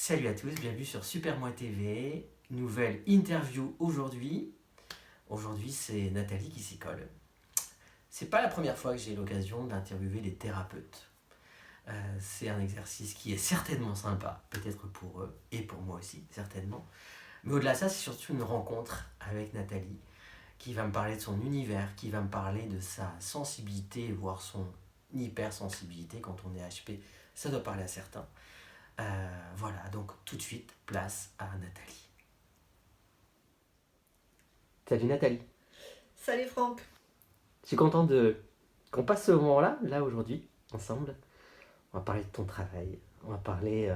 Salut à tous, bienvenue sur Super Moi TV. Nouvelle interview aujourd'hui. Aujourd'hui, c'est Nathalie qui s'y colle. C'est pas la première fois que j'ai l'occasion d'interviewer des thérapeutes. C'est un exercice qui est certainement sympa, peut-être pour eux et pour moi aussi, certainement. Mais au-delà de ça, c'est surtout une rencontre avec Nathalie qui va me parler de son univers, qui va me parler de sa sensibilité, voire son hypersensibilité. Quand on est HP, ça doit parler à certains. Voilà, donc tout de suite, place à Nathalie. Salut Nathalie. Salut Franck. Je suis content qu'on passe ce moment-là, là aujourd'hui, ensemble. On va parler de ton travail, on va parler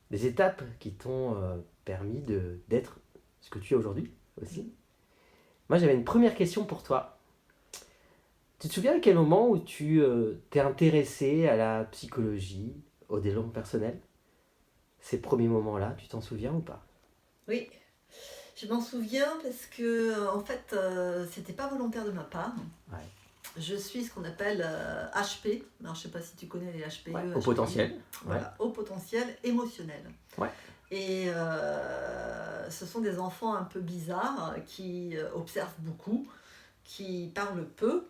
des étapes qui t'ont permis d'être ce que tu es aujourd'hui aussi. Moi j'avais une première question pour toi. Tu te souviens à quel moment où tu t'es intéressé à la psychologie, au développement personnel? Ces premiers moments-là, tu t'en souviens ou pas? Oui, je m'en souviens parce que en fait, c'était pas volontaire de ma part. Ouais. Je suis ce qu'on appelle HP. Alors, je sais pas si tu connais les HPE, Ouais, au HPI. potentiel. Voilà, au potentiel émotionnel. Ouais. Et ce sont des enfants un peu bizarres qui observent beaucoup, qui parlent peu,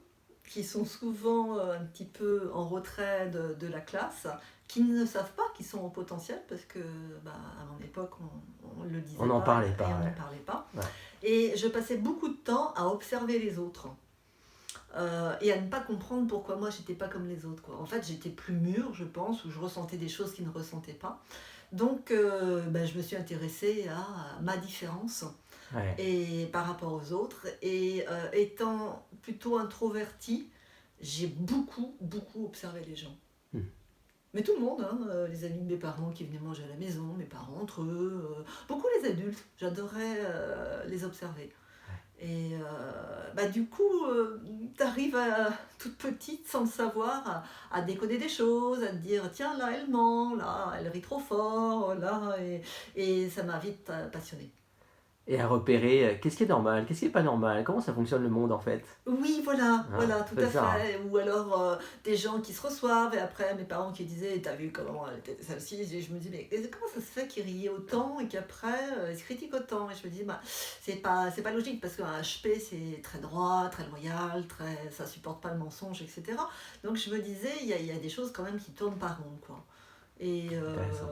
qui sont souvent un petit peu en retrait de la classe, qui ne savent pas qu'ils sont au potentiel parce que à mon époque on le disait On n'en pas parlait et pas, on ouais. n'en parlait pas. Ouais. Et je passais beaucoup de temps à observer les autres. Et à ne pas comprendre pourquoi moi j'étais pas comme les autres, quoi. En fait j'étais plus mûre, je pense, ou je ressentais des choses qu'ils ne ressentaient pas. Donc je me suis intéressée à ma différence Ouais. et par rapport aux autres. Et étant plutôt introvertie, j'ai beaucoup observé les gens. Hmm. Mais tout le monde, hein, les amis de mes parents qui venaient manger à la maison, mes parents entre eux, beaucoup les adultes, j'adorais les observer. Et du coup, t'arrives toute petite, sans le savoir, à décoder des choses, à te dire tiens, là elle ment, là elle rit trop fort, là, et ça m'a vite passionnée. Et à repérer qu'est-ce qui est normal, qu'est-ce qui n'est pas normal, comment ça fonctionne le monde en fait. Oui, Hein, voilà, tout c'est à ça. Hein. fait. Ou alors des gens qui se reçoivent, et après mes parents qui disaient t'as vu comment elle était celle-ci, et je me dis mais comment ça se fait qu'ils riaient autant et qu'après ils se critiquent autant. Et je me dis c'est pas logique parce qu'un HP c'est très droit, très loyal, ça supporte pas le mensonge, etc. Donc je me disais il y a des choses quand même qui tournent pas rond, quoi. Et Intéressant.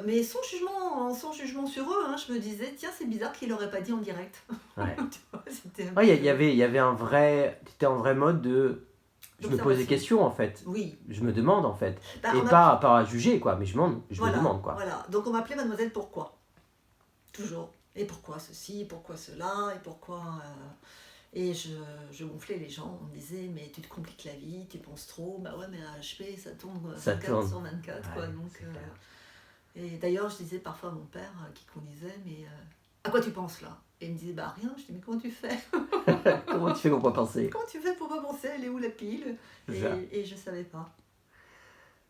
mais sans jugement sur eux, hein, je me disais tiens c'est bizarre qu'il l'aurait pas dit en direct. Ouais. Tu vois, c'était un Ouais, peu il y avait un vrai. Tu étais en vrai mode de. Je me pose des d'observation. questions en fait. Oui. Je me demande en fait. Et On pas à juger quoi, mais je me voilà, demande quoi. voilà. Donc on m'appelait Mademoiselle Pourquoi. Toujours. Et pourquoi ceci, pourquoi cela, et pourquoi. Et je gonflais les gens. On me disait, mais tu te compliques la vie, tu penses trop. Bah ouais, mais à HP, ça tourne Ça 24 tourne. sur 24, quoi. Ouais, Donc, c'est clair. et d'ailleurs, je disais parfois à mon père, qui conduisait, mais à quoi tu penses là? Et il me disait, bah rien. Je dis, mais comment tu fais? Comment tu fais pour pas penser? Comment tu fais pour pas penser? Elle est où la pile? C'est ça. Et je savais pas.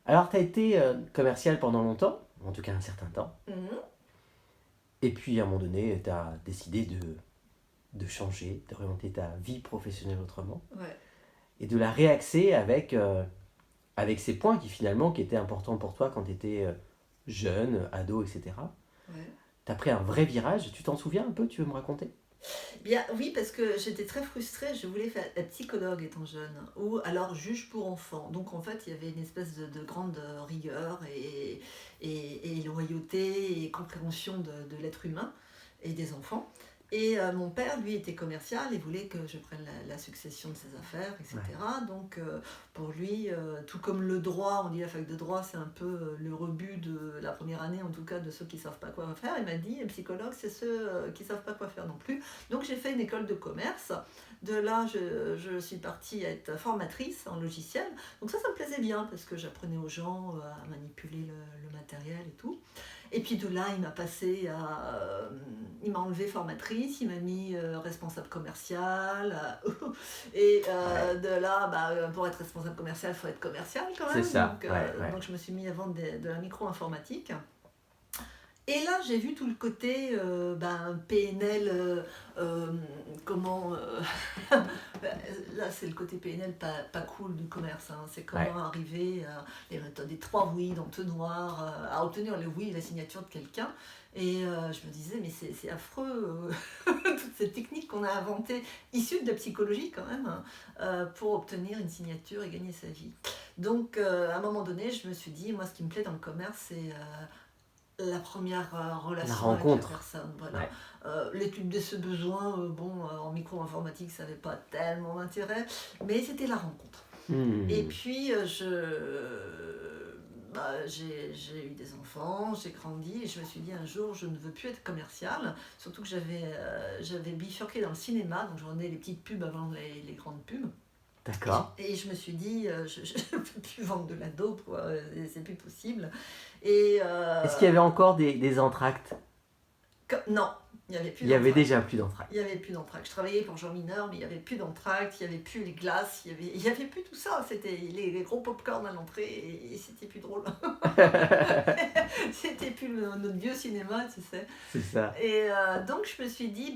Alors, tu as été commercial pendant longtemps, en tout cas un certain temps. Mhm. Et puis à un moment donné, tu as décidé de changer, de réorienter ta vie professionnelle autrement. Ouais. Et de la réaxer avec ces points qui étaient importants pour toi quand tu étais jeune, ado, etc. Ouais. Tu as pris un vrai virage, tu t'en souviens un peu, tu veux me raconter? Bien, oui, parce que j'étais très frustrée, je voulais faire être psychologue étant jeune, ou alors juge pour enfants. Donc en fait, il y avait une espèce de grande rigueur et loyauté et compréhension de l'être humain et des enfants. Et mon père, lui, était commercial et voulait que je prenne la succession de ses affaires, etc. Donc pour lui, tout comme le droit, on dit la fac de droit, c'est un peu le rebut de la première année, en tout cas de ceux qui ne savent pas quoi faire. Il m'a dit, psychologue, c'est ceux qui ne savent pas quoi faire non plus. Donc j'ai fait une école de commerce. De là, je suis partie être formatrice en logiciel. Donc ça me plaisait bien parce que j'apprenais aux gens à manipuler le matériel et tout. Et puis de là, il m'a enlevé formatrice, il m'a mis responsable commercial. Et de là, pour être responsable commercial, il faut être commercial quand même. C'est ça, Donc, ouais. donc je me suis mis à vendre de la micro-informatique. Et là, j'ai vu tout le côté PNL, comment... là, c'est le côté PNL pas cool du commerce. Hein. C'est comment arriver à les méthodes des 3 oui d'entonnoir, à obtenir le oui, la signature de quelqu'un. Et je me disais, mais c'est affreux, toutes ces techniques qu'on a inventées, issues de la psychologie quand même, pour obtenir une signature et gagner sa vie. Donc, à un moment donné, je me suis dit, moi, ce qui me plaît dans le commerce, c'est... la première relation avec la personne. Voilà. L'étude de ce besoin, en micro-informatique, ça n'avait pas tellement d'intérêt, mais c'était la rencontre. Et puis, j'ai eu des enfants, j'ai grandi, et je me suis dit un jour, je ne veux plus être commerciale, surtout que j'avais bifurqué dans le cinéma, donc je rendais les petites pubs avant les grandes pubs. D'accord. Et je me suis dit, je ne peux plus vendre de la dope, quoi, c'est plus possible. Et, est-ce qu'il y avait encore des entr'actes ? Non, il n'y avait plus d'entracte. Il y avait déjà plus d'entr'actes. Il n'y avait plus d'entracte. Je travaillais pour Jean Mineur, mais il n'y avait plus d'entracte, il n'y avait plus les glaces, il n'y avait plus tout ça. C'était les gros pop-corn à l'entrée et c'était plus drôle. C'était plus notre vieux cinéma, tu sais. C'est ça. Et donc je me suis dit,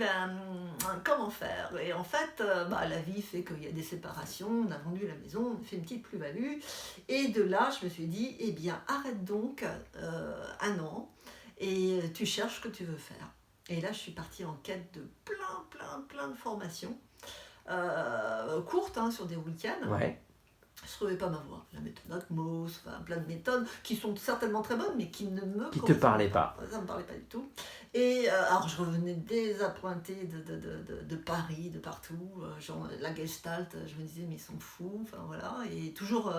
comment faire ? Et en fait, la vie fait qu'il y a des séparations, on a vendu la maison, on a fait une petite plus-value. Et de là, je me suis dit, arrête donc 1 an et tu cherches ce que tu veux faire. Et là, je suis partie en quête de plein de formations, courtes, sur des week-ends. Ouais. Je ne trouvais pas ma voie. La méthode Atmos, plein de méthodes qui sont certainement très bonnes, mais qui ne me te parlaient pas. Ça ne me parlait pas du tout. Et alors, je revenais désappointée de Paris, de partout. Genre, la Gestalt, je me disais, mais ils sont fous. Enfin, voilà. Et toujours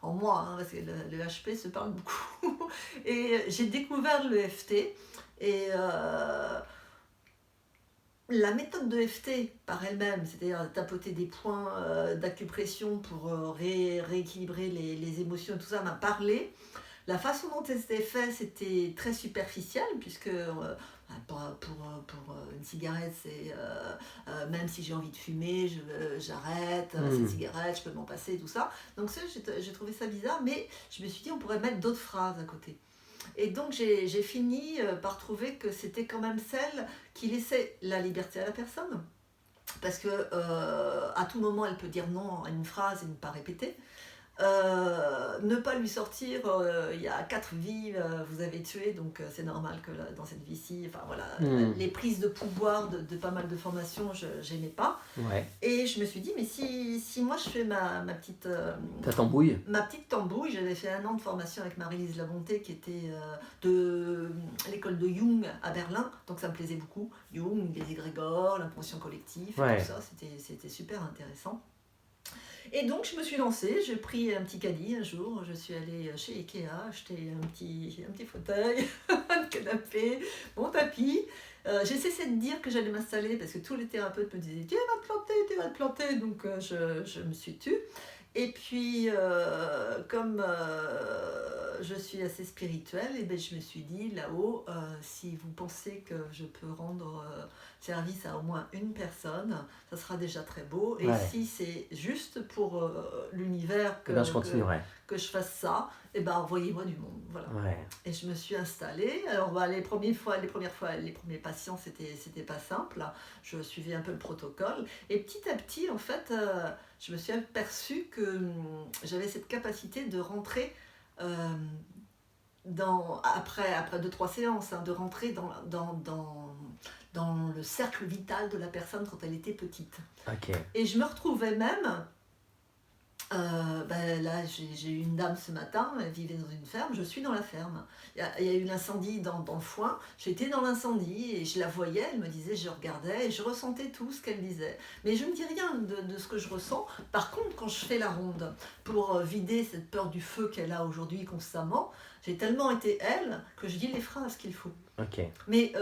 en moi, parce que le HP se parle beaucoup. Et j'ai découvert le FT. Et... la méthode de FT par elle-même, c'est-à-dire tapoter des points d'acupression pour rééquilibrer les émotions et tout ça, m'a parlé. La façon dont c'était fait, c'était très superficiel, puisque pour une cigarette, c'est même si j'ai envie de fumer, j'arrête, c'est une cigarette, je peux m'en passer, tout ça. Donc ça, j'ai trouvé ça bizarre, mais je me suis dit, on pourrait mettre d'autres phrases à côté. Et donc j'ai fini par trouver que c'était quand même celle qui laissait la liberté à la personne. Parce que à tout moment, elle peut dire non à une phrase et ne pas répéter. Ne pas lui sortir, il y a 4 vies, vous avez tué, donc c'est normal que dans cette vie-ci, enfin voilà, les prises de pouvoir de pas mal de formations, j'aimais pas. Ouais. Et je me suis dit, mais si moi je fais ma petite... ta tambouille. Ma petite tambouille, j'avais fait 1 an de formation avec Marie-Lise Labonté, qui était de l'école de Jung à Berlin, donc ça me plaisait beaucoup. Jung, les égrégores, l'inconscient collectif, tout ça, c'était super intéressant. Et donc je me suis lancée, j'ai pris un petit caddie un jour, je suis allée chez Ikea, acheter un petit fauteuil, un canapé, mon tapis. J'ai cessé de dire que j'allais m'installer parce que tous les thérapeutes me disaient tu vas te planter, donc je me suis tue. Et puis, comme je suis assez spirituelle, je me suis dit là-haut, si vous pensez que je peux rendre service à au moins une personne, ça sera déjà très beau. Et si c'est juste pour l'univers que je fasse ça, envoyez-moi du monde. Voilà. Ouais. Et je me suis installée. Alors, les premières fois, les premiers patients, c'était pas simple. Je suivais un peu le protocole. Et petit à petit, en fait, je me suis aperçue que j'avais cette capacité de rentrer après 2-3 séances, de rentrer dans le cercle vital de la personne quand elle était petite. Okay. Et je me retrouvais même... là, j'ai eu une dame ce matin, elle vivait dans une ferme, je suis dans la ferme. Il y a eu l'incendie dans le foin, j'étais dans l'incendie et je la voyais, elle me disait, je regardais et je ressentais tout ce qu'elle disait. Mais je ne dis rien de ce que je ressens. Par contre, quand je fais la ronde pour vider cette peur du feu qu'elle a aujourd'hui constamment, j'ai tellement été elle que je dis les phrases qu'il faut. Okay. Mais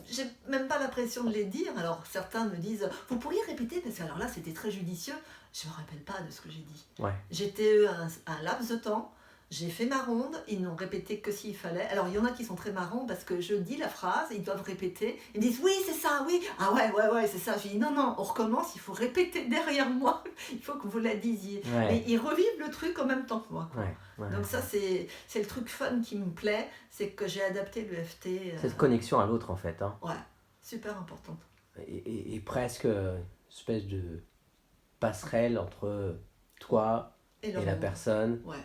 j'ai même pas l'impression de les dire. Alors certains me disent, vous pourriez répéter parce que alors là c'était très judicieux. Je me rappelle pas de ce que j'ai dit. Ouais. J'étais un laps de temps. J'ai fait ma ronde, ils n'ont répété que s'il fallait. Alors il y en a qui sont très marrants parce que je dis la phrase, ils doivent répéter. Ils me disent oui, c'est ça, oui. Ah ouais, c'est ça. Je dis non, non, on recommence, il faut répéter derrière moi. Il faut que vous la disiez. Ouais. Mais ils revivent le truc en même temps que moi. Ouais. Donc ça, c'est le truc fun qui me plaît, c'est que j'ai adapté l'EFT. Cette connexion à l'autre, en fait. Hein. Ouais, super importante. Et presque une espèce de passerelle entre toi et la personne. Ouais.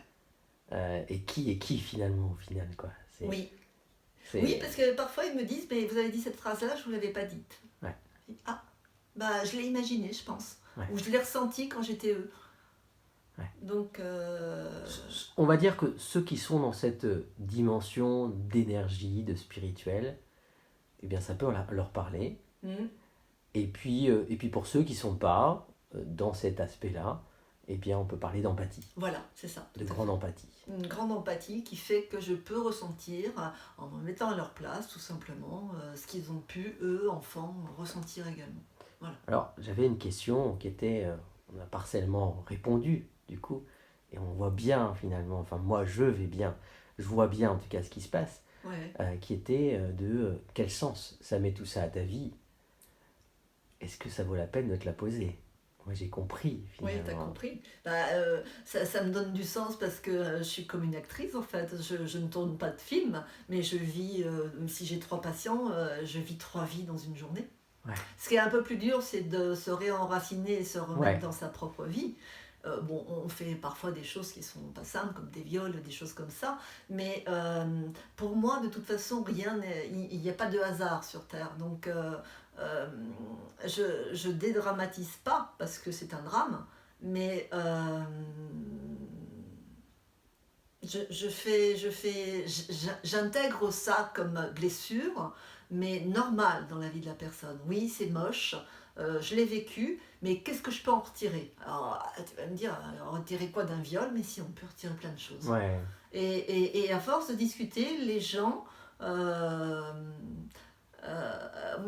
Et qui est qui finalement, au final, quoi. Oui. Oui, parce que parfois ils me disent, mais vous avez dit cette phrase-là, je ne vous l'avais pas dite. Ouais. Ah, bah je l'ai imaginé, je pense. Ouais. Ou je l'ai ressenti quand j'étais eux. Ouais. Donc... On va dire que ceux qui sont dans cette dimension d'énergie, de spirituel, eh bien ça peut leur parler. Et puis pour ceux qui ne sont pas dans cet aspect-là, eh bien on peut parler d'empathie. Voilà, c'est ça. De grande empathie. Une grande empathie qui fait que je peux ressentir, en me mettant à leur place, tout simplement, ce qu'ils ont pu, eux, enfants, ressentir également. Voilà. Alors, j'avais une question qui était, on a partiellement répondu, du coup, et on voit bien, finalement, enfin, moi, je vois bien, en tout cas, ce qui se passe, qui était de quel sens ça met tout ça à ta vie? Est-ce que ça vaut la peine de te la poser? Moi, j'ai compris, finalement. Oui, t'as compris. Ça me donne du sens parce que je suis comme une actrice, en fait. Je ne tourne pas de film, mais je vis, si j'ai 3 patients, je vis 3 vies dans une journée. Ouais. Ce qui est un peu plus dur, c'est de se réenraciner et se remettre dans sa propre vie. Bon, on fait parfois des choses qui sont pas simples, comme des viols, des choses comme ça, mais pour moi, de toute façon, il n'y a pas de hasard sur Terre. Donc, je dédramatise pas parce que c'est un drame, mais j'intègre ça comme blessure, mais normal dans la vie de la personne. Oui, c'est moche, je l'ai vécu, mais qu'est-ce que je peux en retirer? Alors, tu vas me dire, en retirer quoi d'un viol? Mais si, on peut retirer plein de choses. Ouais. Et à force de discuter, les gens... moi,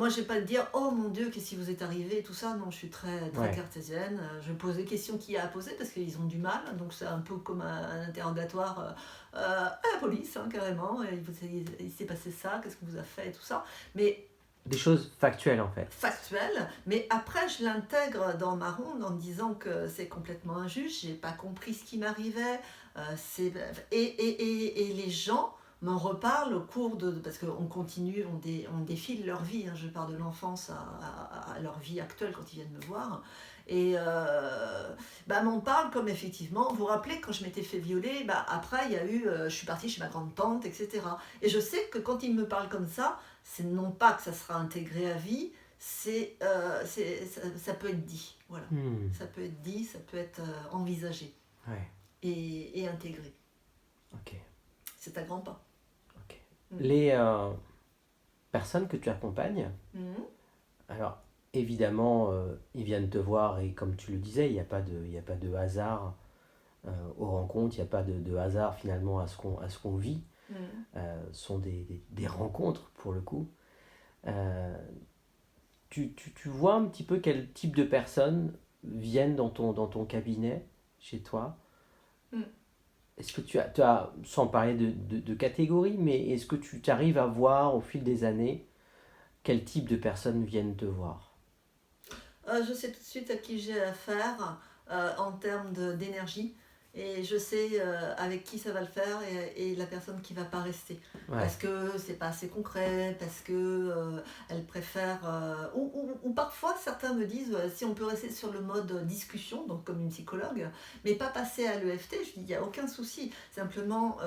je vais pas te dire, oh mon Dieu, qu'est-ce qui vous est arrivé et tout ça. Non, je suis très cartésienne. Je pose des questions qu'il y a à poser parce qu'ils ont du mal. Donc, c'est un peu comme un interrogatoire à la police, hein, carrément. Il s'est passé ça, qu'est-ce qu'on vous a fait et tout ça. Mais des choses factuelles, en fait. Factuelles, mais après, je l'intègre dans ma ronde en me disant que c'est complètement injuste, j'ai pas compris ce qui m'arrivait. Et les gens m'en reparlent au cours de... Parce qu'on continue, on défile leur vie. Hein, je pars de l'enfance à leur vie actuelle quand ils viennent me voir. Et m'en parle comme effectivement, vous vous rappelez quand je m'étais fait violer, après il y a eu, je suis partie chez ma grande-tante, etc. Et je sais que quand ils me parlent comme ça, c'est non pas que ça sera intégré à vie, ça peut être dit. Voilà. Ça peut être dit, ça peut être envisagé et intégré. Ok. C'est un grand pas. Ok. Les personnes que tu accompagnes, alors évidemment, ils viennent te voir et comme tu le disais, il n'y a pas de hasard aux rencontres, il n'y a pas de hasard finalement à ce qu'on vit. Ce sont des rencontres pour le coup. Tu vois un petit peu quel type de personnes viennent dans ton cabinet, chez toi? Est-ce que tu as, sans parler de catégorie, mais est-ce que tu arrives à voir au fil des années quel type de personnes viennent te voir? Je sais tout de suite à qui j'ai affaire en termes d'énergie. Et je sais avec qui ça va le faire et la personne qui va pas rester. Parce que c'est pas assez concret, parce que elle préfère... ou parfois certains me disent si on peut rester sur le mode discussion, donc comme une psychologue, mais pas passer à l'EFT. Je dis il n'y a aucun souci, simplement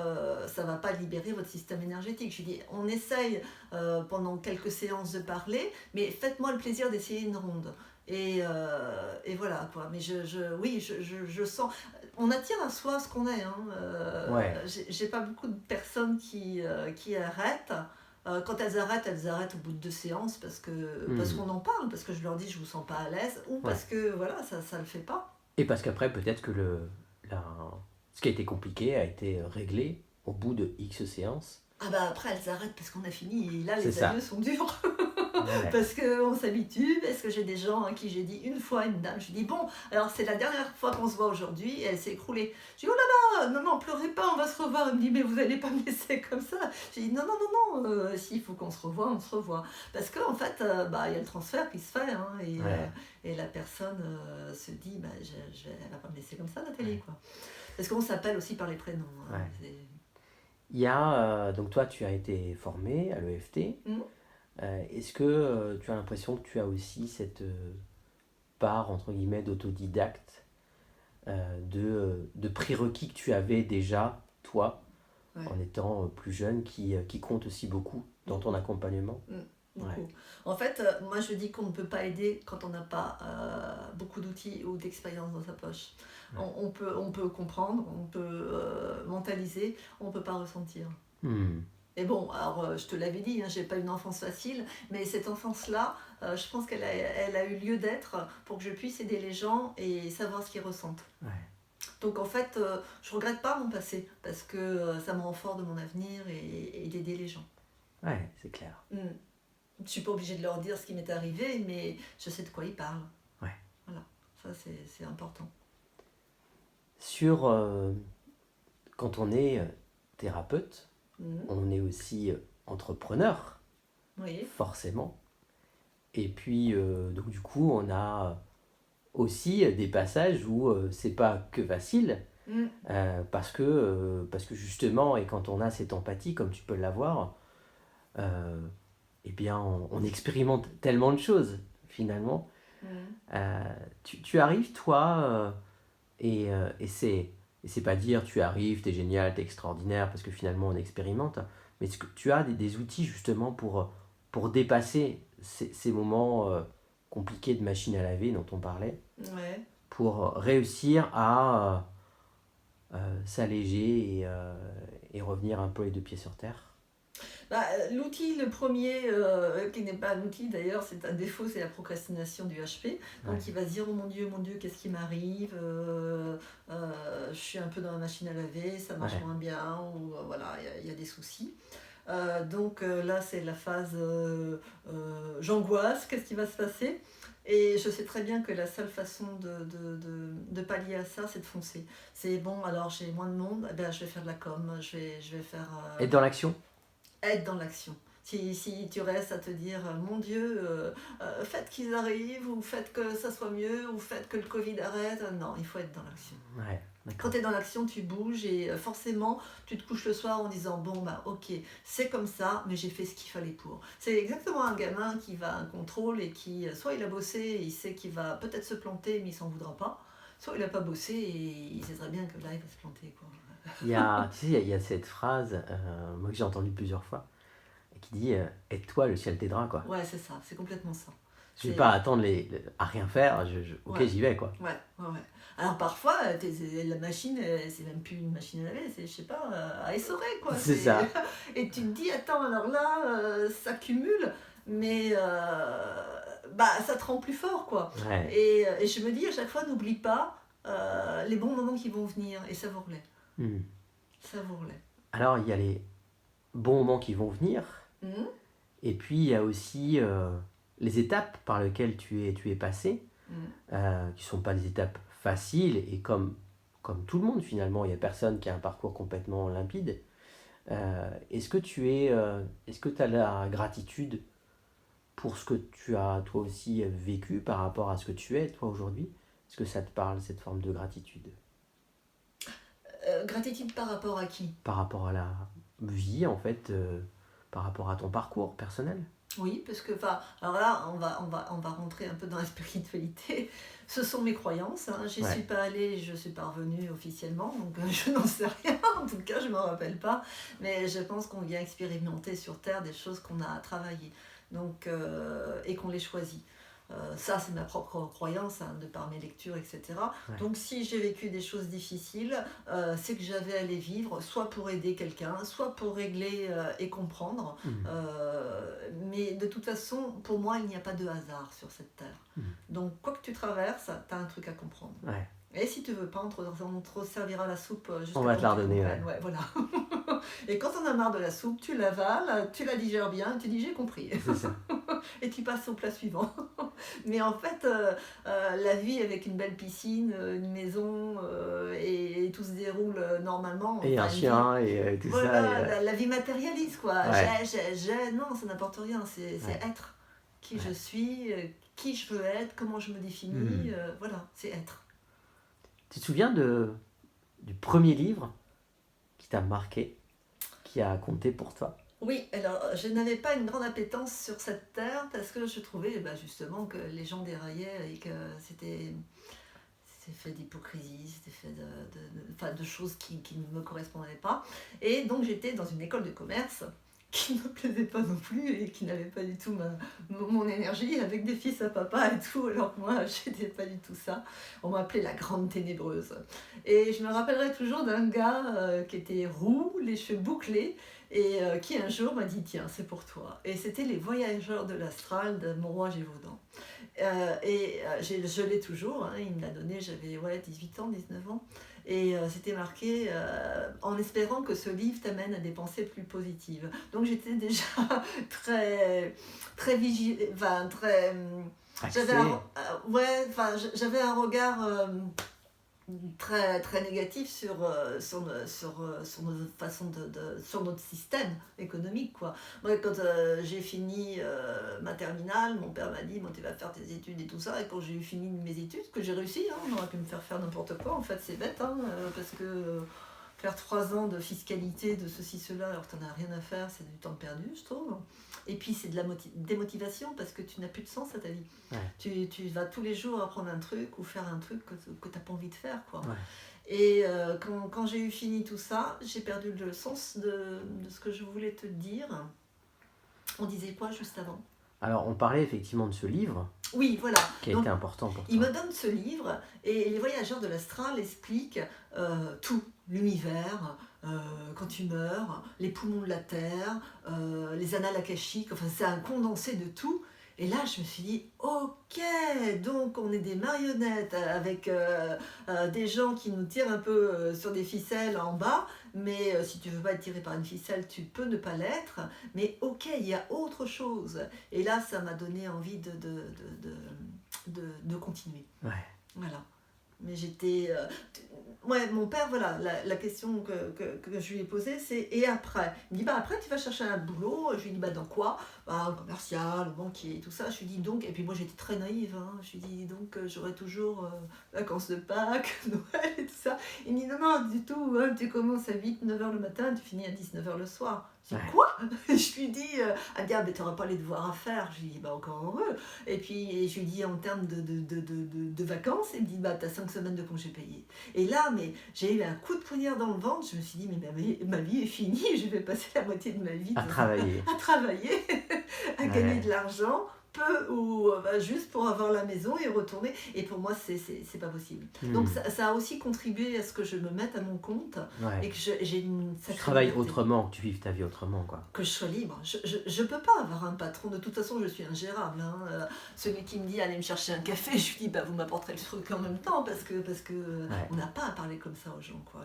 ça va pas libérer votre système énergétique. Je dis on essaye pendant quelques séances de parler, mais faites-moi le plaisir d'essayer une ronde. Et voilà quoi, mais je sens, on attire à soi ce qu'on est, hein. J'ai pas beaucoup de personnes qui arrêtent. Quand elles arrêtent au bout de 2 séances parce qu'on en parle, parce que je leur dis je vous sens pas à l'aise, ou parce que voilà, ça le fait pas. Et parce qu'après peut-être que ce qui a été compliqué a été réglé au bout de X séances. Après elles arrêtent parce qu'on a fini et là les adieux sont durs. Ouais. Parce qu'on s'habitue, parce que j'ai des gens à qui j'ai dit une fois, une dame, je lui dis bon, alors c'est la dernière fois qu'on se voit aujourd'hui, et elle s'est écroulée. Je dis oh là là, non, pleurez pas, on va se revoir. Elle me dit mais vous allez pas me laisser comme ça. J'ai dit non, s'il faut qu'on se revoie, on se revoit. Parce qu'en fait, il y a le transfert qui se fait, hein, Ouais. et la personne se dit elle va pas me laisser comme ça, Nathalie, quoi. Parce qu'on s'appelle aussi par les prénoms. Hein, Ouais. Il y a, donc toi, tu as été formé à l'EFT. Mm. Est-ce que tu as l'impression que tu as aussi cette part, entre guillemets, d'autodidacte, de prérequis que tu avais déjà, toi, Ouais. en étant plus jeune, qui compte aussi beaucoup dans ton accompagnement? Beaucoup. Ouais. En fait, moi je dis qu'on ne peut pas aider quand on n'a pas beaucoup d'outils ou d'expérience dans sa poche. Ouais. On peut comprendre, on peut mentaliser, on ne peut pas ressentir. Hmm. Et bon, alors je te l'avais dit, hein, j'ai pas une enfance facile, mais cette enfance-là, je pense elle a eu lieu d'être pour que je puisse aider les gens et savoir ce qu'ils ressentent. Ouais. Donc en fait, je regrette pas mon passé, parce que ça me rend fort de mon avenir et d'aider les gens. Ouais, c'est clair. Mm. Je ne suis pas obligée de leur dire ce qui m'est arrivé, mais je sais de quoi ils parlent. Ouais. Voilà, ça c'est important. Sur, quand on est thérapeute, Mhm. on est aussi entrepreneur, Oui. forcément. Et puis, donc du coup, on a aussi des passages où c'est pas que facile, Mm. parce que justement, et quand on a cette empathie, comme tu peux l'avoir, eh bien, on expérimente tellement de choses, finalement. Mm. Tu arrives, toi, et c'est pas dire tu arrives, t'es génial, t'es extraordinaire, parce que finalement on expérimente, mais est-ce que tu as des outils justement pour dépasser ces moments compliqués de machine à laver dont on parlait, Ouais. pour réussir à s'alléger et revenir un peu les deux pieds sur terre? L'outil, le premier, qui n'est pas un outil d'ailleurs, c'est un défaut, c'est la procrastination du HP. Donc Ouais. il va se dire oh mon Dieu, qu'est-ce qui m'arrive, je suis un peu dans la machine à laver, ça marche Ouais. moins bien, ou voilà, il y a des soucis. Donc là, c'est la phase j'angoisse, qu'est-ce qui va se passer? Et je sais très bien que la seule façon de pallier à ça, c'est de foncer. C'est bon, alors j'ai moins de monde, eh ben, je vais faire de la com, je vais faire. Être dans l'action? Être dans l'action. Si tu restes à te dire, mon Dieu, faites qu'ils arrivent, ou faites que ça soit mieux, ou faites que le Covid arrête, non, il faut être dans l'action. Ouais, Quand d'accord. tu es dans l'action, tu bouges et forcément, tu te couches le soir en disant bon, bah ok, c'est comme ça, mais j'ai fait ce qu'il fallait pour. C'est exactement un gamin qui va à un contrôle et qui, soit il a bossé et il sait qu'il va peut-être se planter, mais il s'en voudra pas, soit il n'a pas bossé et il sait très bien que là, il va se planter, quoi. Tu sais, il y a cette phrase, moi que j'ai entendue plusieurs fois, qui dit aide-toi, le ciel t'aidera, quoi. Ouais, c'est ça, c'est complètement ça. Je vais pas attendre à rien faire, ok, Ouais. j'y vais, quoi. Ouais. Alors parfois, la machine, c'est même plus une machine à laver, c'est, je sais pas, à essorer, quoi. C'est ça. Et tu te dis, attends, alors là, ça cumule, mais ça te rend plus fort, quoi. Ouais. Et je me dis à chaque fois, n'oublie pas les bons moments qui vont venir, et savoure-les. Hmm. Savoure-les. Alors, il y a les bons moments qui vont venir, Mhm. et puis il y a aussi les étapes par lesquelles tu es passé, qui sont pas des étapes faciles, et comme tout le monde finalement, il n'y a personne qui a un parcours complètement limpide. Est-ce que est-ce que tu as la gratitude pour ce que tu as toi aussi vécu par rapport à ce que tu es toi aujourd'hui? Est-ce que ça te parle, cette forme de gratitude? Gratitude par rapport à qui? Par rapport à la vie, en fait, par rapport à ton parcours personnel? Oui, parce que, alors là, on va rentrer un peu dans la spiritualité. Ce sont mes croyances, hein. J'y suis pas allée, je suis pas revenue officiellement, donc je n'en sais rien, en tout cas, je m'en rappelle pas. Mais je pense qu'on vient expérimenter sur Terre des choses qu'on a travaillées, donc, et qu'on les choisit. Ça, c'est ma propre croyance, hein, de par mes lectures, etc. Ouais. Donc, si j'ai vécu des choses difficiles, c'est que j'avais à les vivre, soit pour aider quelqu'un, soit pour régler et comprendre. Mais de toute façon, pour moi, il n'y a pas de hasard sur cette terre. Donc, quoi que tu traverses, tu as un truc à comprendre. Ouais. Et si tu veux pas, on te servira la soupe jusqu'à On va te la temps que tu redonner, comprennes. Ouais, voilà. Et quand on a marre de la soupe, tu l'avales, tu la digères bien, tu dis j'ai compris. C'est ça. et tu passes au plat suivant. Mais en fait, la vie avec une belle piscine, une maison, et tout se déroule normalement. Et un Enfin, une vie, chien et tout ça. voilà, la vie matérialiste, quoi. Ouais. Non, ça n'apporte rien, c'est Ouais. être qui je Ouais. suis, qui je veux être, comment je me définis, voilà, c'est être. Tu te souviens du premier livre qui t'a marqué, qui a compté pour toi? Oui, alors je n'avais pas une grande appétence sur cette terre parce que je trouvais justement que les gens déraillaient et que c'était fait d'hypocrisie, c'était fait enfin, de choses qui ne me correspondaient pas. Et donc j'étais dans une école de commerce qui ne me plaisait pas non plus et qui n'avait pas du tout mon énergie, avec des fils à papa et tout, alors que moi j'étais pas du tout ça. On m'appelait la grande ténébreuse. Et je me rappellerai toujours d'un gars qui était roux, les cheveux bouclés, et qui un jour m'a dit tiens c'est pour toi. Et c'était Les Voyageurs de l'Astral de Mauroy Gévaudan. Je l'ai toujours, hein, il me l'a donné, j'avais 18 ans, 19 ans. Et c'était marqué en espérant que ce livre t'amène à des pensées plus positives. Donc j'étais déjà très vigile, enfin très. J'avais un regard très très négatif sur notre façon sur notre système économique, quoi. Moi, quand j'ai fini ma terminale, mon père m'a dit bon, tu vas faire tes études et tout ça, et quand j'ai fini mes études, que j'ai réussi, hein, on aurait pu me faire n'importe quoi, en fait c'est bête, hein, parce que faire 3 ans de fiscalité, de ceci, cela, alors que t'en as rien à faire, c'est du temps perdu, je trouve. Et puis c'est de la démotivation parce que tu n'as plus de sens à ta vie. Ouais. Tu vas tous les jours apprendre un truc ou faire un truc que tu n'as pas envie de faire, quoi. Ouais. Et quand j'ai eu fini tout ça, j'ai perdu le sens de ce que je voulais te dire. On disait quoi juste avant ? Alors, on parlait effectivement de ce livre. Oui, voilà. Qui a été important pour toi. Il me donne ce livre et Les Voyageurs de l'Astral expliquent tout. L'univers, quand tu meurs, les poumons de la Terre, les annales akashiques, enfin c'est un condensé de tout. Et là, je me suis dit, ok, donc on est des marionnettes avec des gens qui nous tirent un peu sur des ficelles en bas, mais si tu veux pas être tiré par une ficelle, tu peux ne pas l'être, mais ok, il y a autre chose. Et là, ça m'a donné envie de continuer. Ouais. Voilà. Mais j'étais... mon père, voilà, la question que je lui ai posée, c'est et après ? Il me dit, après tu vas chercher un boulot. Je lui dis, dans quoi ? Un commercial, banquier, tout ça. Je lui dis donc, et puis moi j'étais très naïve, hein. Je lui dis donc j'aurai toujours vacances de Pâques, Noël et tout ça. Il me dit, non, du tout, hein, tu commences à 9h le matin, tu finis à 19h le soir. Je dis, quoi ? Je lui dis, elle dit, mais tu n'auras pas les devoirs à faire. Je lui dis, encore heureux. Et puis je lui dis, en termes de vacances, il me dit, tu as 5 semaines de congés payés. Et là, mais j'ai eu un coup de poignard dans le ventre. Je me suis dit, mais ma vie est finie. Je vais passer la moitié de ma vie à travailler, à gagner de l'argent, peu ou juste pour avoir la maison et retourner. Et pour moi, c'est pas possible. Donc ça a aussi contribué à ce que je me mette à mon compte et que j'ai une sacrée tu travailles liberté. autrement, que tu vives ta vie autrement, quoi. Que je sois libre. Je peux pas avoir un patron. De toute façon, je suis ingérable. Hein. Celui qui me dit allez me chercher un café, je lui dis vous m'apporterez le truc en même temps parce que on n'a pas à parler comme ça aux gens, quoi.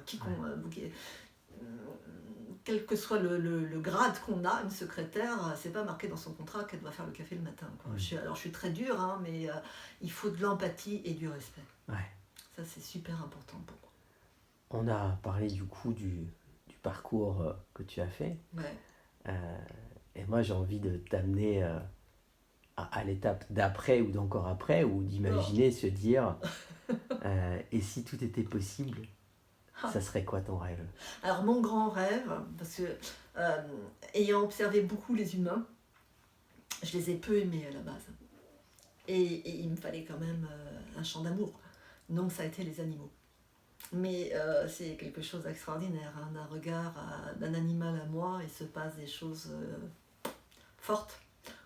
Quel que soit le grade qu'on a, une secrétaire, c'est pas marqué dans son contrat qu'elle doit faire le café le matin, quoi. Je suis très dure, hein, mais il faut de l'empathie et du respect. Ouais. Ça, c'est super important pour moi. On a parlé du coup du parcours que tu as fait. Ouais. Et moi, j'ai envie de t'amener à l'étape d'après ou d'encore après, ou d'imaginer, se dire, et si tout était possible, ça serait quoi ton rêve ? Alors mon grand rêve, parce que ayant observé beaucoup les humains, je les ai peu aimés à la base. Et il me fallait quand même un champ d'amour. Donc ça a été les animaux. Mais c'est quelque chose d'extraordinaire, hein, d'un regard d'un animal à moi, il se passe des choses fortes,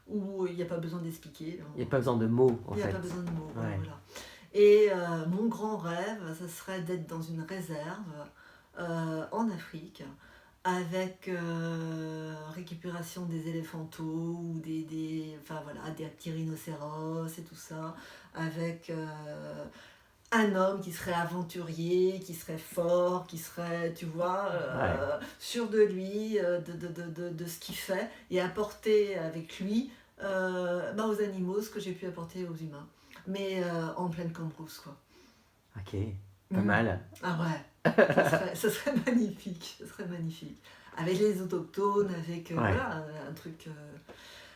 où il n'y a pas besoin d'expliquer. Il n'y a pas besoin de mots, en fait. Il n'y a pas besoin de mots, ouais. Voilà. Et mon grand rêve, ça serait d'être dans une réserve en Afrique, avec récupération des éléphantaux ou des petits rhinocéros et tout ça, avec un homme qui serait aventurier, qui serait fort, qui serait, tu vois, sûr de lui, de ce qu'il fait, et apporter avec lui Aux animaux, ce que j'ai pu apporter aux humains. Mais en pleine cambrousse, quoi. Ok, pas mal. Ah ouais, ça serait magnifique, ça serait magnifique. Avec les autochtones, avec voilà, un truc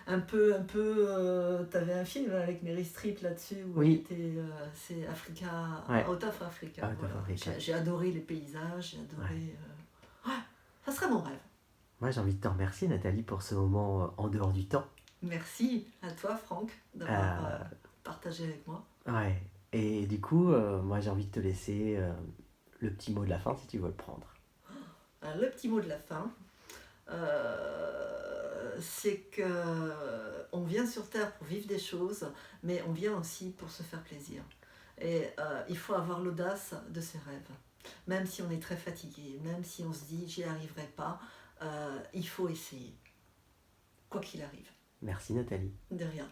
t'avais un film avec Meryl Streep là-dessus où Oui. c'est Africa, Ouais. Out of Africa. Out of Voilà. Africa. J'ai adoré les paysages, j'ai adoré. Ça serait mon rêve. Moi, j'ai envie de te remercier, Nathalie, pour ce moment en dehors du temps. Merci à toi, Franck, d'avoir partagé avec moi. Ouais. Et du coup, moi, j'ai envie de te laisser le petit mot de la fin si tu veux le prendre. Le petit mot de la fin, c'est que on vient sur Terre pour vivre des choses, mais on vient aussi pour se faire plaisir. Et il faut avoir l'audace de ses rêves. Même si on est très fatigué, même si on se dit j'y arriverai pas, il faut essayer. Quoi qu'il arrive. Merci Nathalie. De rien.